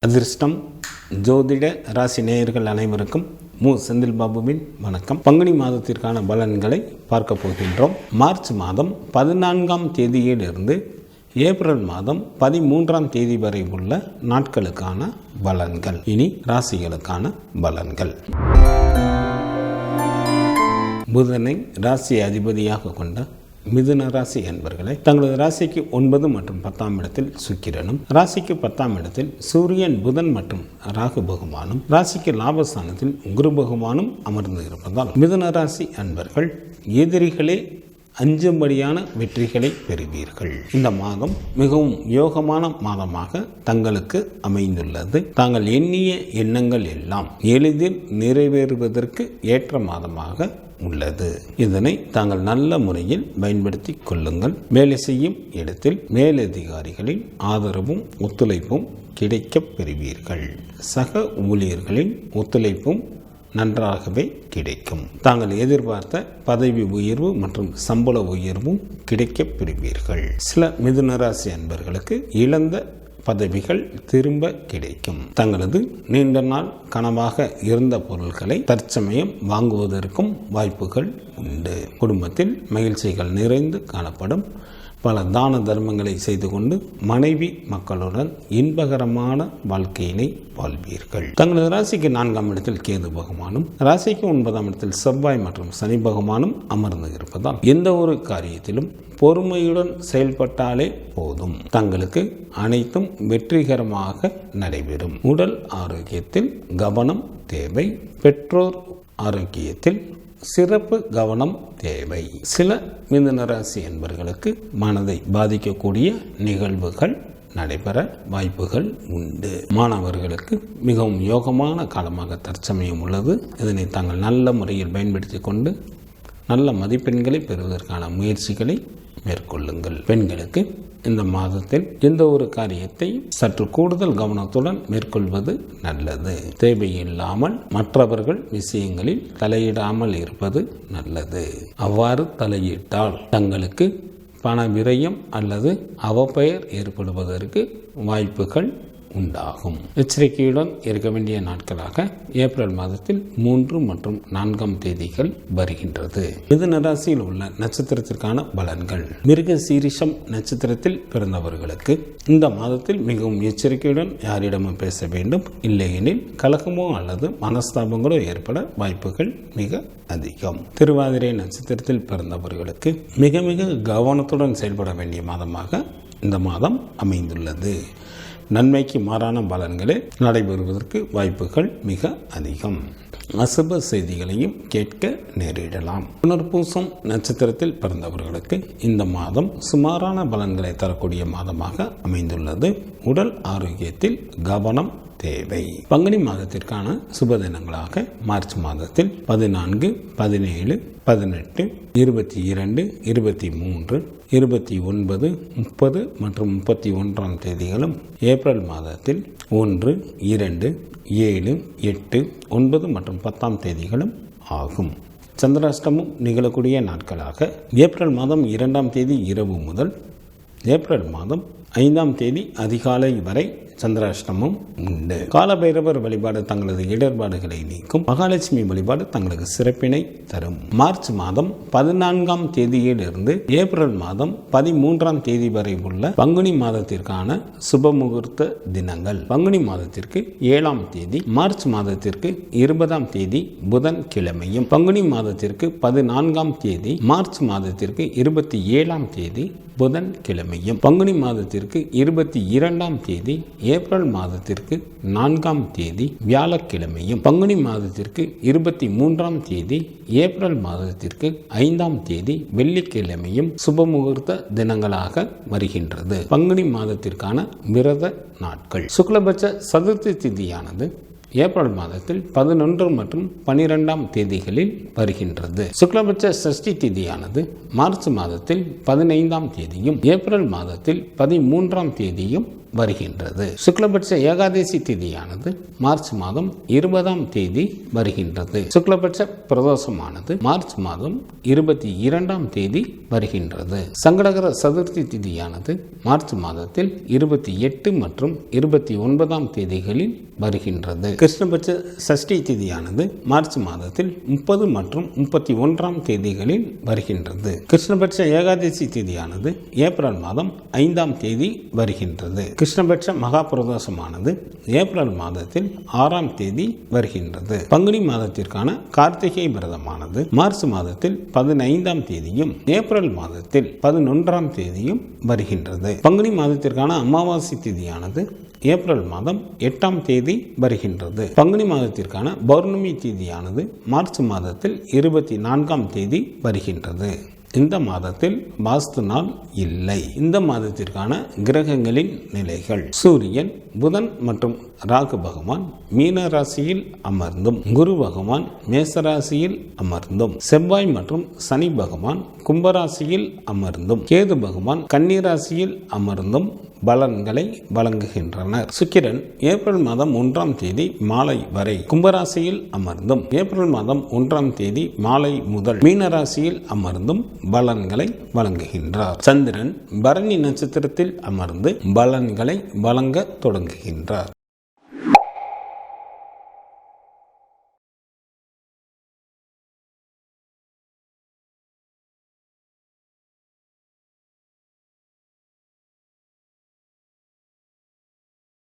அதிர்ஷ்டம் ஜோதிட ராசி நேயர்கள் அனைவருக்கும் செந்தில் பாபுவின் வணக்கம். பங்குனி மாதத்திற்கான பலன்களை பார்க்க போகின்றோம். மார்ச் மாதம் 14ஆம் தேதியிலிருந்து ஏப்ரல் மாதம் 13ஆம் தேதி வரை உள்ள நாட்களுக்கான பலன்கள். இனி ராசிகளுக்கான பலன்கள். புதனை ராசி அதிபதியாக கொண்ட மிதுன ராசி என்பவர்களை தங்களது ராசிக்கு 9 மற்றும் 10ஆம் இடத்தில் சுக்கிரனும், ராசிக்கு 10ஆம் இடத்தில் சூரியன், புதன் மற்றும் ராகு பகவானும், ராசிக்கு லாபஸ்தானத்தில் குரு பகவானும் அமர்ந்து இருப்பதால் மிதுன ராசி அன்பர்கள் எதிரிகளே அஞ்சும்படியான வெற்றிகளை பெறுவீர்கள். இந்த மாதம் மிகவும் யோகமான மாதமாக தங்களுக்கு அமைந்துள்ளது. தாங்கள் எண்ணிய எண்ணங்கள் எல்லாம் எளிதில் நிறைவேறுவதற்கு ஏற்ற மாதமாக உள்ளது. இதனை தாங்கள் நல்ல முறையில் பயன்படுத்தி கொள்ளுங்கள். வேலை செய்யும் இடத்தில் மேலதிகாரிகளின் ஆதரவும் ஒத்துழைப்பும் கிடைக்கப் பெறுவீர்கள். சக ஊழியர்களின் ஒத்துழைப்பும் நன்றாகவே கிடைக்கும். தாங்கள் எதிர்பார்த்த பதவி உயர்வு மற்றும் சம்பள உயர்வும் கிடைக்கப் பெறுவீர்கள். சில மிதுன ராசி அன்பர்களுக்கு இழந்த பதவிகள் திரும்ப கிடைக்கும். தங்களது நீண்ட நாள் கனவாக இருந்த பொருட்களை தற்சமயம் வாங்குவதற்கும் வாய்ப்புகள் உண்டு. குடும்பத்தில் மகிழ்ச்சிகள் நிறைந்து காணப்படும். பல தான தர்மங்களை செய்து கொண்டு மனைவி மக்களுடன் இன்பகரமான வாழ்க்கையினை வாழ்வீர்கள். தங்களது ராசிக்கு 4ஆம் இடத்தில் கேது பகவானும், ராசிக்கு 9ஆம் இடத்தில் செவ்வாய் மற்றும் சனி பகவானும் அமர்ந்து இருப்பதால் எந்த ஒரு காரியத்திலும் பொறுமையுடன் செயல்பட்டாலே போதும். தங்களுக்கு அனைத்தும் வெற்றிகரமாக நடைபெறும். உடல் ஆரோக்கியத்தில் கவனம் தேவை. பெற்றோர் ஆரோக்கியத்தில் சிறப்பு கவனம் தேவை. சில மிதுன ராசி என்பவர்களுக்கு மனதை பாதிக்கக்கூடிய நிகழ்வுகள் நடைபெற வாய்ப்புகள் உண்டு. மாணவர்களுக்கு மிகவும் யோகமான காலமாக தற்சமயம் உள்ளது. இதனை தாங்கள் நல்ல முறையில் பயன்படுத்தி கொண்டு நல்ல மதிப்பெண்களை பெறுவதற்கான முயற்சிகளை மேற்கொள்ளுங்கள். பெண்களுக்கு இந்த மாதத்தில் எந்த ஒரு காரியத்தை சற்று கூடுதல் கவனத்துடன் மேற்கொள்வது நல்லது. தேவையில்லாமல் மற்றவர்கள் விஷயங்களில் தலையிடாமல் இருப்பது நல்லது. அவ்வாறு தலையிட்டால் தங்களுக்கு பண விரயம் அல்லது அவப்பெயர் ஏற்படுவதற்கு வாய்ப்புகள் உண்டாகும். எச்சரிக்கையுடன் இருக்க வேண்டிய நாட்களாக ஏப்ரல் மாதத்தில் 3 மற்றும் 4ஆம் தேதிகள் வருகின்றது. மிதுன ராசியில் உள்ள நட்சத்திரத்திற்கான பலன்கள். மிருக சீரிஷம் நட்சத்திரத்தில் பிறந்தவர்களுக்கு இந்த மாதத்தில் மிகவும் எச்சரிக்கையுடன் யாரிடமும் பேச வேண்டும். இல்லையெனில் கலகமோ அல்லது மனஸ்தாபங்களோ ஏற்பட வாய்ப்புகள் மிக அதிகம். திருவாதிரை நட்சத்திரத்தில் பிறந்தவர்களுக்கு மிக மிக கவனத்துடன் செயல்பட வேண்டிய மாதமாக இந்த மாதம் அமைந்துள்ளது. நன்மைக்கு மாறான பலன்களே நடைபெறுவதற்கு வாய்ப்புகள் மிக அதிகம். அசுப செய்திகளையும் கேட்க நேரிடலாம். புனர்பூசம் நட்சத்திரத்தில் பிறந்தவர்களுக்கு இந்த மாதம் சுமாரான பலன்களை தரக்கூடிய மாதமாக அமைந்துள்ளது. உடல் ஆரோக்கியத்தில் கவனம் தேவை. பங்குனி மாதத்திற்கான சுப தினங்களாக மார்ச் மாதத்தில் 14, 17, 18, 22, 23, 29, 30 மற்றும் 31ஆம் தேதிகளும், ஏப்ரல் மாதத்தில் 1, 2, 7, 8, 9 மற்றும் 10ஆம் தேதிகளும் ஆகும். சந்திராஷ்டமம் நிகழக்கூடிய நாட்களாக ஏப்ரல் மாதம் 2ஆம் தேதி இரவு முதல் ஏப்ரல் மாதம் 5ஆம் தேதி அதிகாலை வரை சந்திராஷ்டமம் உண்டு. காலபைரவர் வழிபாடு தங்களது இடர்பாடுகளை நீக்கும். மகாலட்சுமி வழிபாடு தங்களுக்கு சிறப்பினை தரும். மார்ச் மாதம் 14ஆம் தேதியிலிருந்து ஏப்ரல் மாதம் 13ஆம் தேதி வரை உள்ள பங்குனி மாதத்திற்கான சுப முகூர்த்த தினங்கள். பங்குனி மாதத்திற்கு 7ஆம் தேதி, மார்ச் மாதத்திற்கு 20ஆம் தேதி புதன் கிழமையும், பங்குனி மாதத்திற்கு 14ஆம் தேதி, மார்ச் மாதத்திற்கு 27ஆம் தேதி புதன் கிழமையும், பங்குனி மாதத்திற்கு 22ஆம் தேதி, ஏப்ரல் மாதத்திற்கு 4ஆம் தேதி வியாழக்கிழமையும், பங்குனி மாதத்திற்கு 23ஆம் தேதி, ஏப்ரல் மாதத்திற்கு 5ஆம் தேதி வெள்ளிக்கிழமையும் சுபமுகூர்த்த தினங்களாக வருகின்றது. பங்குனி மாதத்திற்கான விரத நாட்கள். சுக்லபட்ச சதுர்த்தி திதியானது ஏப்ரல் மாதத்தில் 11 மற்றும் 12ஆம் தேதிகளில் வருகின்றது. சுக்லபட்ச சஷ்டி திதியானது மார்ச் மாதத்தில் 15ஆம் தேதியும், ஏப்ரல் மாதத்தில் 13ஆம் தேதியும் வருகின்றது. சுக்லபட்ச ஏகாதசி திதியானது மார்ச் மாதம் 20ஆம் தேதி வருகின்றது. சுக்லபட்ச பிரதோஷமானது மார்ச் மாதம் 22ஆம் தேதி வருகின்றது. சங்கடகர சதுர்த்தி திதியானது மார்ச் மாதத்தில் 28 மற்றும் 29ஆம் தேதிகளில் வருகின்றது. கிருஷ்ணபட்ச சஷ்டி திதியானது மார்ச் மாதத்தில் 30 மற்றும் 31ஆம் தேதிகளில் வருகின்றது. கிருஷ்ணபட்ச ஏகாதசி திதியானது ஏப்ரல் மாதம் 5ஆம் தேதி வருகின்றது. கிருஷ்ணபட்ச மகா பிரதோஷமானது ஏப்ரல் மாதத்தில் 6ஆம் தேதி வருகின்றது. பங்குனி மாதத்திற்கான கார்த்திகை விரதமானது மார்ச் மாதத்தில் 15ஆம் தேதியும் ஏப்ரல் மாதத்தில் 11ஆம் தேதியும் வருகின்றது. பங்குனி மாதத்திற்கான அமாவாசை திதியானது ஏப்ரல் மாதம் 8ஆம் தேதி வருகின்றது. பங்குனி மாதத்திற்கான பௌர்ணமி தேதியானது மார்ச் மாதத்தில் 24ஆம் தேதி வருகின்றது. இந்த மாதத்தில் வாஸ்து நாள் இல்லை. இந்த மாதத்திற்கான கிரகங்களின் நிலைகள்: சூரியன், புதன் மற்றும் ராகு பகவான் மீன ராசியில் அமர்ந்தும், குரு பகவான் மேசராசியில் அமர்ந்தும், செவ்வாய் மற்றும் சனி பகவான் கும்பராசியில் அமர்ந்தும், கேது பகவான் கன்னிராசியில் அமர்ந்தும் பலன்களை வழங்குகின்றனர். சுக்கிரன் ஏப்ரல் மாதம் 1ஆம் தேதி மாலை வரை கும்பராசியில் அமர்ந்தும், ஏப்ரல் மாதம் 1ஆம் தேதி மாலை முதல் மீனராசியில் அமர்ந்தும் பலன்களை வழங்குகின்றார். சந்திரன் பரணி நட்சத்திரத்தில் அமர்ந்து பலன்களை வழங்க தொடங்குகின்றார்.